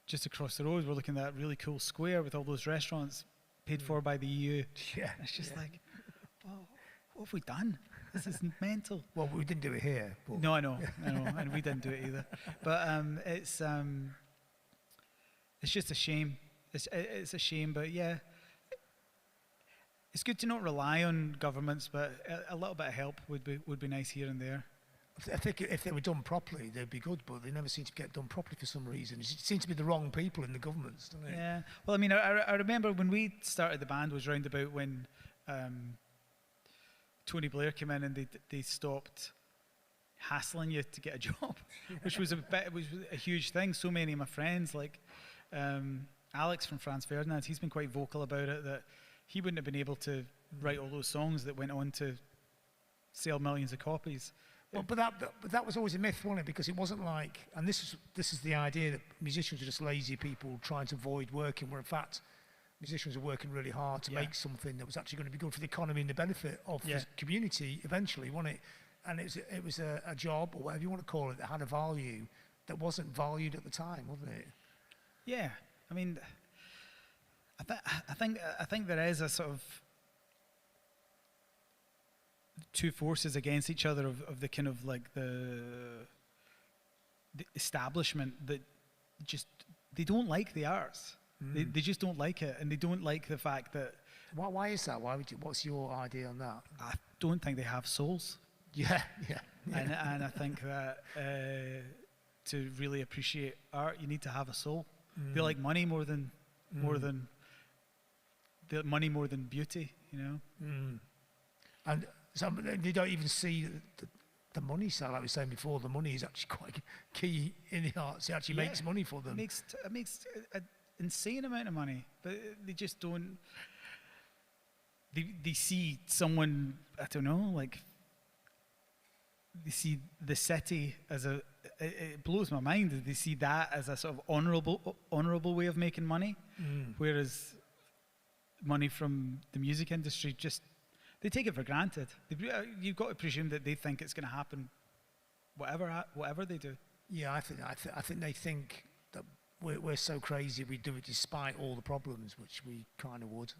just across the road, we're looking at that really cool square with all those restaurants paid for by the EU. Yeah, it's just like, well, what have we done? This is mental. Well, we didn't do it here. But no, I know, and we didn't do it either. But it's just a shame. It's a shame, but yeah, it's good to not rely on governments, but a little bit of help would be nice here and there. I think if they were done properly, they'd be good, but they never seem to get done properly for some reason. It seems to be the wrong people in the governments, doesn't it? Yeah. Well, I mean, I remember when we started the band was round about when Tony Blair came in and they stopped hassling you to get a job, which was a huge thing. So many of my friends, like Alex from Franz Ferdinand, he's been quite vocal about it, that he wouldn't have been able to write all those songs that went on to sell millions of copies. Well, but that was always a myth, wasn't it? Because it wasn't like, and this is the idea that musicians are just lazy people trying to avoid working, where in fact musicians are working really hard to make something that was actually going to be good for the economy and the benefit of the community eventually, wasn't it? And it was a job, or whatever you want to call it, that had a value that wasn't valued at the time, wasn't it? Yeah, I mean, I think there is a sort of two forces against each other of the kind of like the establishment that just they don't like the arts. They just don't like it, and they don't like the fact that Why is that? What's your idea on that? I don't think they have souls. Yeah, yeah. And I think that to really appreciate art, you need to have a soul. They like money more than beauty, you know. And so they don't even see the money side, like we were saying before. The money is actually quite key in the arts. It actually makes money for them. It makes an insane amount of money, but they just don't. They see someone, I don't know, like they see the city as it blows my mind that they see that as a sort of honourable way of making money, whereas money from the music industry they take it for granted. You've got to presume that they think it's going to happen, whatever they do. Yeah, I think they think that we're so crazy we do it despite all the problems, which we kind of would.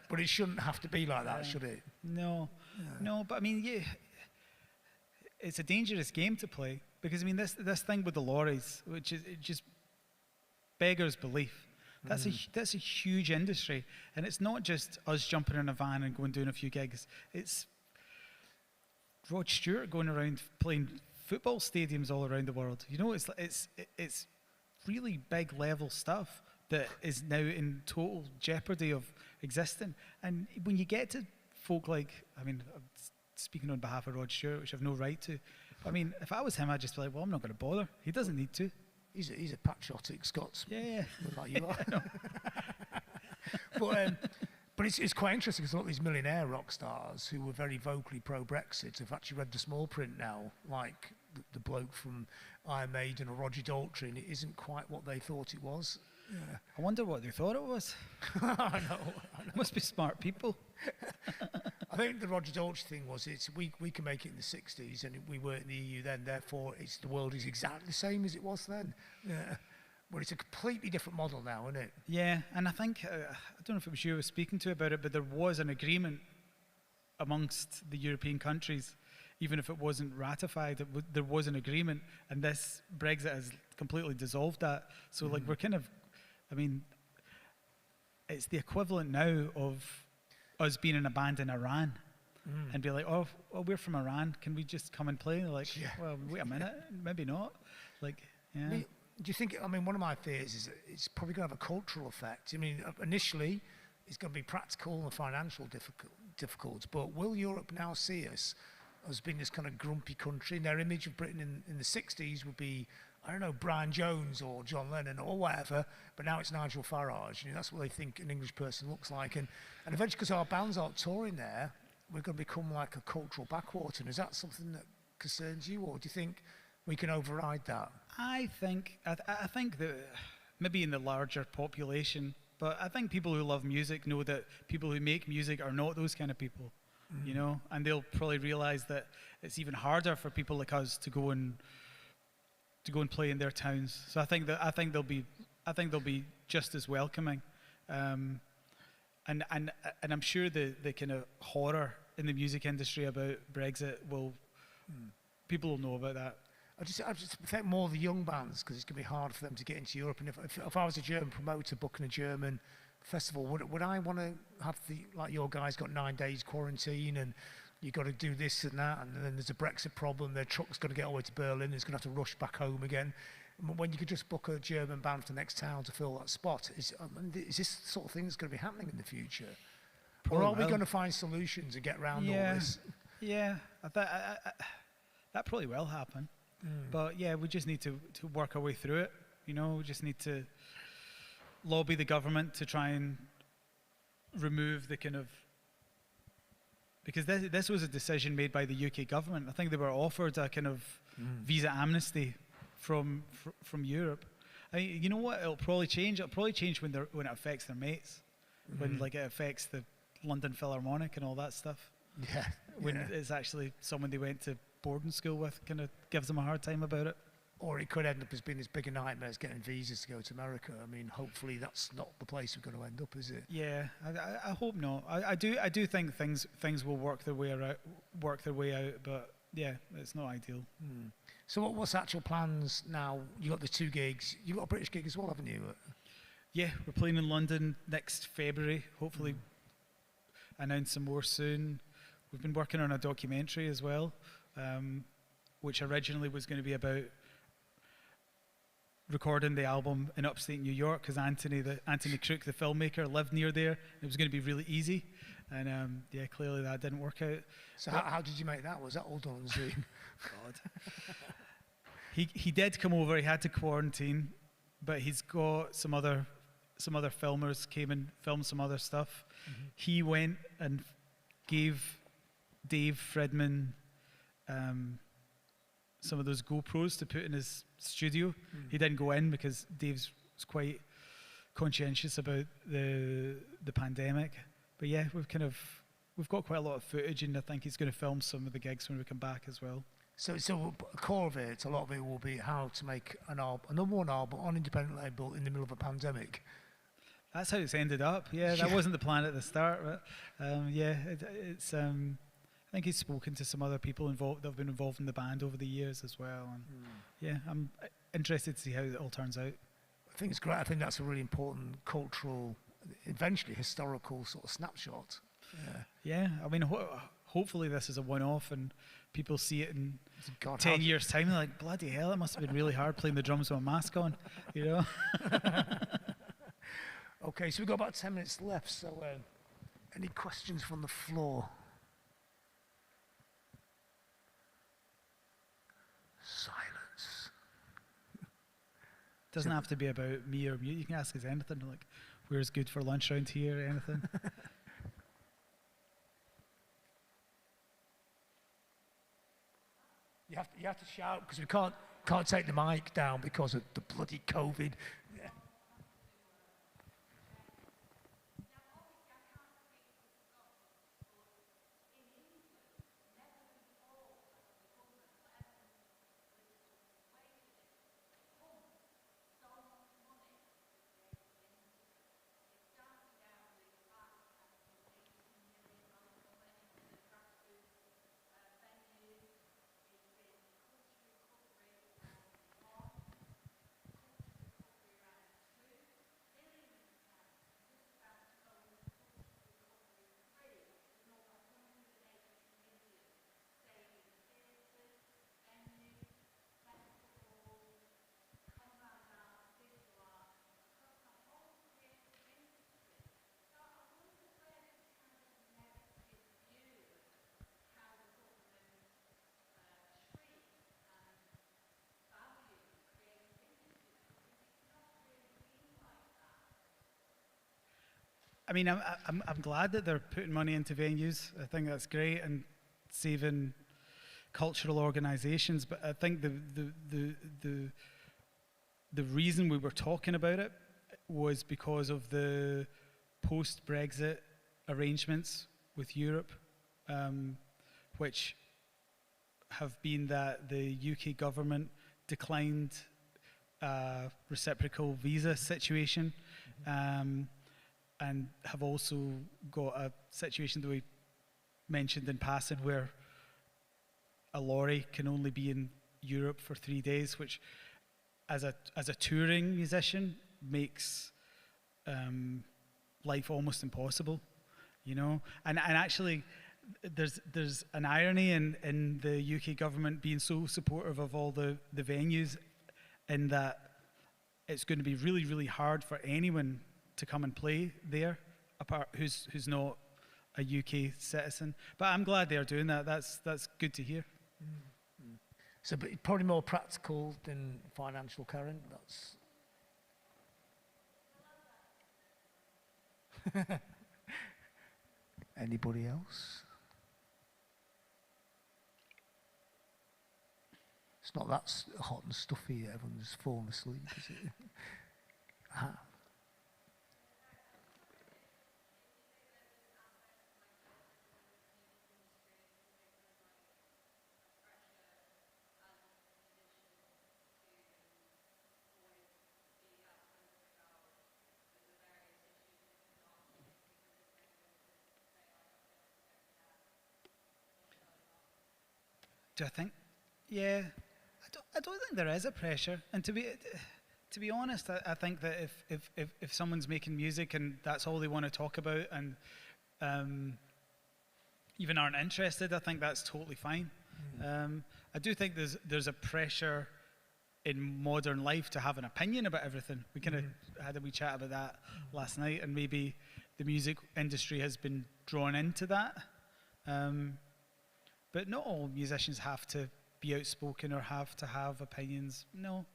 But it shouldn't have to be like that, should it? No. But I mean, it's a dangerous game to play because I mean this thing with the lorries, which is it just beggars belief. That's a huge industry, and it's not just us jumping in a van and going doing a few gigs. It's Rod Stewart going around playing football stadiums all around the world. You know, it's really big level stuff that is now in total jeopardy of existing. And when you get to folk like, I mean, I'm speaking on behalf of Rod Stewart, which I've no right to. I mean, if I was him, I'd just be like, well, I'm not going to bother. He doesn't need to. He's a patriotic Scotsman. Yeah. Like you are. But it's quite interesting because a lot of these millionaire rock stars who were very vocally pro-Brexit have actually read the small print now, like the bloke from Iron Maiden or Roger Daltrey, and it isn't quite what they thought it was. Yeah. I wonder what they thought it was. I know. Must be smart people. I think the Roger Daltrey thing was we can make it in the 60s and we weren't in the EU then, therefore the world is exactly the same as it was then. Yeah. But it's a completely different model now, isn't it? Yeah, and I think, I don't know if it was you I was speaking to about it, but there was an agreement amongst the European countries, even if it wasn't ratified, there was an agreement, and this Brexit has completely dissolved that. So like we're kind of, I mean, it's the equivalent now of us being in a band in Iran and be like, oh, we're from Iran, can we just come and play? And they're like, well, wait a minute, maybe not. Like, yeah. Do you think, I mean, one of my fears is that it's probably going to have a cultural effect. I mean, initially, it's going to be practical and financial difficult, but will Europe now see us as being this kind of grumpy country? And their image of Britain in the 60s would be, I don't know, Brian Jones or John Lennon or whatever, but now it's Nigel Farage. You know, that's what they think an English person looks like. And eventually, because our bands aren't touring there, we're going to become like a cultural backwater. And is that something that concerns you, or do you think we can override that? I think that maybe in the larger population, but I think people who love music know that people who make music are not those kind of people, you know, and they'll probably realize that it's even harder for people like us to go and play in their towns. So I think they'll be just as welcoming, and I'm sure the kind of horror in the music industry about Brexit people will know about that. I just think more the young bands, because it's going to be hard for them to get into Europe. And if I was a German promoter booking a German festival, would I want to have like your guys got 9 days quarantine and you've got to do this and that, and then there's a Brexit problem, their truck's going to get all the way to Berlin, it's going to have to rush back home again. When you could just book a German band for the next town to fill that spot, is this the sort of thing that's going to be happening in the future? Or are we going to find solutions and get around all this? Yeah, that probably will happen. But yeah, we just need to work our way through it. You know, we just need to lobby the government to try and remove the kind of, because this was a decision made by the UK government. I think they were offered a kind of visa amnesty from Europe. You know what? It'll probably change. It'll probably change when it affects their mates, when like it affects the London Philharmonic and all that stuff. Yeah. When it's actually someone they went to boarding school with, kind of gives them a hard time about it. Or it could end up as being this bigger nightmare as getting visas to go to America. I mean, hopefully that's not the place we're going to end up, is it? Yeah, I hope not. I do think things will work their way out, but yeah, it's not ideal. So what's actual plans now? You got the 2 gigs. You got a British gig as well, haven't you? Yeah, we're playing in London next February. Hopefully, announce some more soon. We've been working on a documentary as well, which originally was going to be about recording the album in upstate New York, because Anthony Crook, the filmmaker, lived near there. It was going to be really easy, and yeah, clearly that didn't work out. So how did you make that? Was that all done on Zoom? God. He did come over. He had to quarantine, but he's got some other filmers came and filmed some other stuff. He went and gave Dave Fredman some of those GoPros to put in his studio. He didn't go in because Dave's was quite conscientious about the pandemic. But yeah, we've got quite a lot of footage, and I think he's going to film some of the gigs when we come back as well. So a core of it, a lot of it will be how to make a number 1 album on independent label in the middle of a pandemic. That's how it's ended up. Yeah, that wasn't the plan at the start, but yeah, it's. I think he's spoken to some other people involved that have been involved in the band over the years as well, and yeah, I'm interested to see how it all turns out. I think it's great. I think that's a really important cultural, eventually historical sort of snapshot. Yeah, I mean, hopefully this is a one-off and people see it in God, 10 years' time. They're like, bloody hell, it must have been really hard playing the drums with a mask on, you know? Okay, so we've got about 10 minutes left, so any questions from the floor? Silence. Doesn't have to be about me or you. You can ask us anything, like, where's good for lunch around here, or anything. You have to shout, because we can't take the mic down because of the bloody COVID. Yeah. I mean, I'm glad that they're putting money into venues. I think that's great, and saving cultural organisations. But I think the reason we were talking about it was because of the post-Brexit arrangements with Europe, which have been that the UK government declined a reciprocal visa situation. And have also got a situation that we mentioned in passing where a lorry can only be in Europe for 3 days, which as a touring musician makes life almost impossible, you know? And actually there's an irony in the UK government being so supportive of all the venues, in that it's going to be really, really hard for anyone to come and play there, apart who's not a UK citizen. But I'm glad they're doing that. That's good to hear. So, but probably more practical than financial, Karen. That's. Anybody else? It's not that hot and stuffy. Everyone's fallen asleep, is it? Do I think? Yeah, I don't think there is a pressure. And to be honest, I think that if someone's making music and that's all they want to talk about, and even aren't interested, I think that's totally fine. I do think there's a pressure in modern life to have an opinion about everything. We kind of had a wee chat about that last night, and maybe the music industry has been drawn into that. But not all musicians have to be outspoken or have to have opinions. No,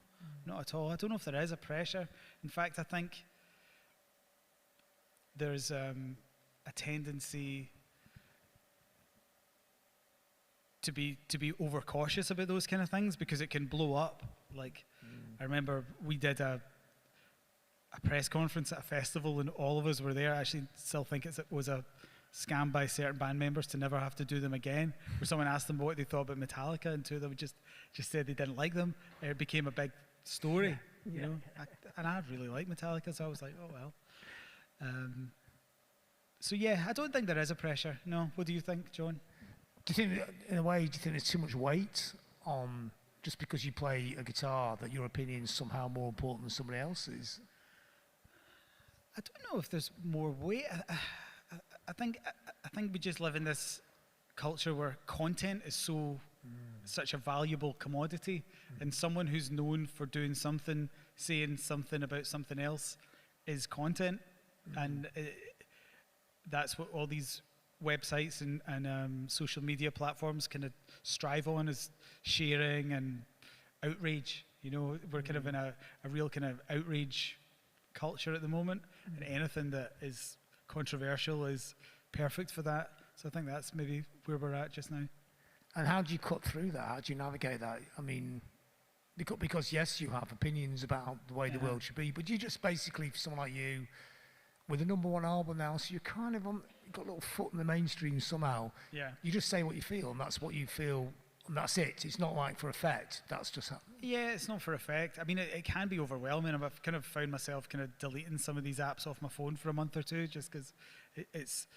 not at all. I don't know if there is a pressure. In fact, I think there's a tendency to be overcautious about those kind of things because it can blow up. Like, I remember we did a press conference at a festival and all of us were there. I actually still think it was a scam by certain band members to never have to do them again. Where someone asked them what they thought about Metallica, and two of them just said they didn't like them. It became a big story, you know. And I really like Metallica, so I was like, oh well. So yeah, I don't think there is a pressure. No, what do you think, John? Do you think, in a way, there's too much weight on just because you play a guitar that your opinion is somehow more important than somebody else's? I don't know if there's more weight. I think we just live in this culture where content is such a valuable commodity, and someone who's known for doing something, saying something about something else, is content, and that's what all these websites and social media platforms kind of strive on, is sharing and outrage. You know, we're kind of in a real kind of outrage culture at the moment, and anything that is controversial is perfect for that. So I think that's maybe where we're at just now. And how do you cut through that? How do you navigate that? I mean, because yes, you have opinions about the way the world should be, but you just basically, for someone like you, with a #1 album now, so you're kind of got a little foot in the mainstream somehow. Yeah. You just say what you feel, and that's what you feel, and that's it. It's not like for effect. That's just Yeah, it's not for effect. I mean, it can be overwhelming. I've kind of found myself kind of deleting some of these apps off my phone for a month or two, just because it's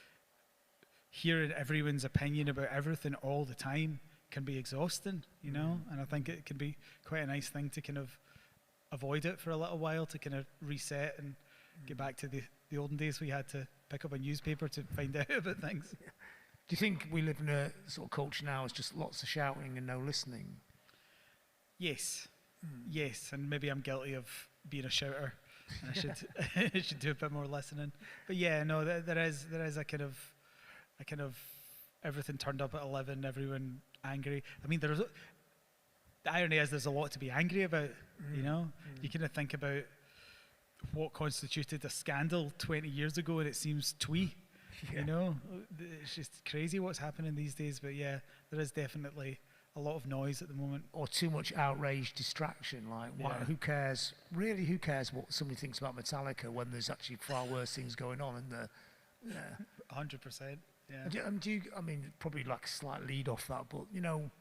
hearing everyone's opinion about everything all the time can be exhausting, you know. And I think it can be quite a nice thing to kind of avoid it for a little while, to kind of reset and get back to the olden days. We had to pick up a newspaper to find out about things. Do you think we live in a sort of culture now? It's just lots of shouting and no listening. Yes, yes, and maybe I'm guilty of being a shouter. I should I should do a bit more listening. But yeah, no, there is a kind of everything turned up at 11, everyone angry. I mean, the irony is there's a lot to be angry about. You know, you kind of think about what constituted a scandal 20 years ago, and it seems twee. You know, it's just crazy what's happening these days. But yeah, there is definitely a lot of noise at the moment. Or too much outrage, distraction. Like, who cares? Really, who cares what somebody thinks about Metallica when there's actually far worse things going on in there? Yeah. 100%. Yeah. I mean, probably like a slight lead off that, but you know,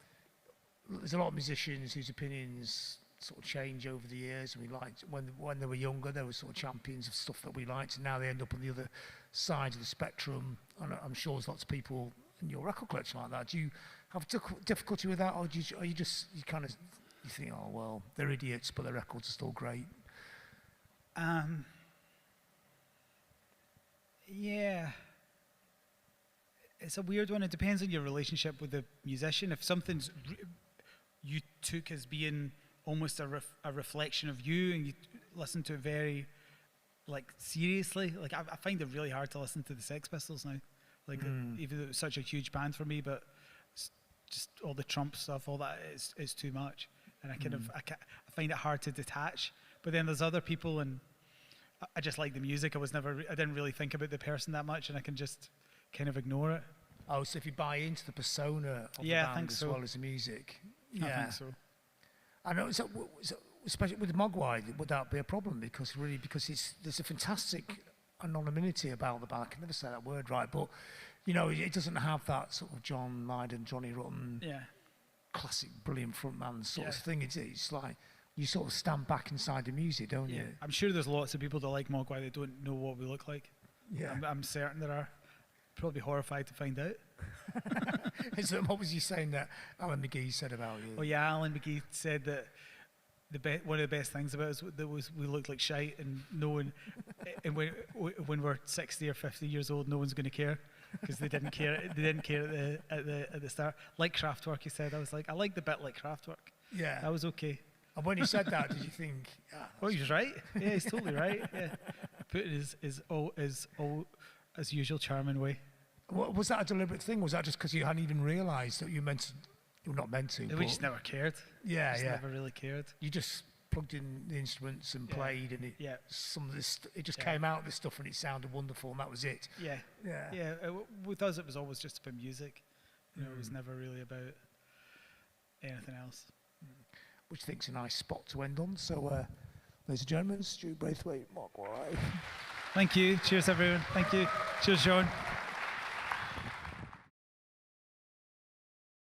there's a lot of musicians whose opinions sort of change over the years. We liked when they were younger, they were sort of champions of stuff that we liked, and now they end up on the other side of the spectrum. And I'm sure there's lots of people in your record collection like that. Do you have difficulty with that, or are you think, oh well, they're idiots, but their records are still great? Yeah. It's a weird one. It depends on your relationship with the musician. If something's you took as being almost a reflection of you, and you listen to it very, like, seriously. Like, I find it really hard to listen to the Sex Pistols now. Like, even though it was such a huge band for me, but just all the Trump stuff, all that is too much. And I find it hard to detach. But then there's other people, and I just like the music. I didn't really think about the person that much, and I can just kind of ignore it. Oh, so if you buy into the persona of the band as well as the music. Yeah, I think so. I know, especially with Mogwai, would that be a problem? Because there's a fantastic anonymity about the band. I can never say that word right, but you know, it doesn't have that sort of John Lydon, Johnny Rotten, classic brilliant frontman sort of thing. It's like you sort of stand back inside the music, don't you? I'm sure there's lots of people that like Mogwai that don't know what we look like. Yeah, I'm certain there are. Probably horrified to find out. What was you saying that Alan McGee said about you? Oh yeah, Alan McGee said that one of the best things about us was we looked like shite, and no one, and when we're 60 or 50 years old, no one's going to care because they didn't care. They didn't care at the start. Like Kraftwerk, he said. I was like, I like the bit like Kraftwerk. Yeah. That was okay. And when he said that, did you think? Oh, he's right. Yeah, he's totally right. Yeah, put it his usual charming way. Was that a deliberate thing? Was that just because you hadn't even realised that you meant to? You're not meant to. We just never cared. Yeah, Just yeah. never really cared. You just plugged in the instruments and Yeah. played, and Yeah. some of this, it just Yeah. came out this stuff, and it sounded wonderful, and that was it. Yeah. Yeah. Yeah. With us, it was always just about music. You know, it was never really about anything else. Which I think's a nice spot to end on. So, ladies and gentlemen, Stu Braithwaite, Mark Wright. Thank you. Cheers, everyone. Thank you. Cheers, Sean.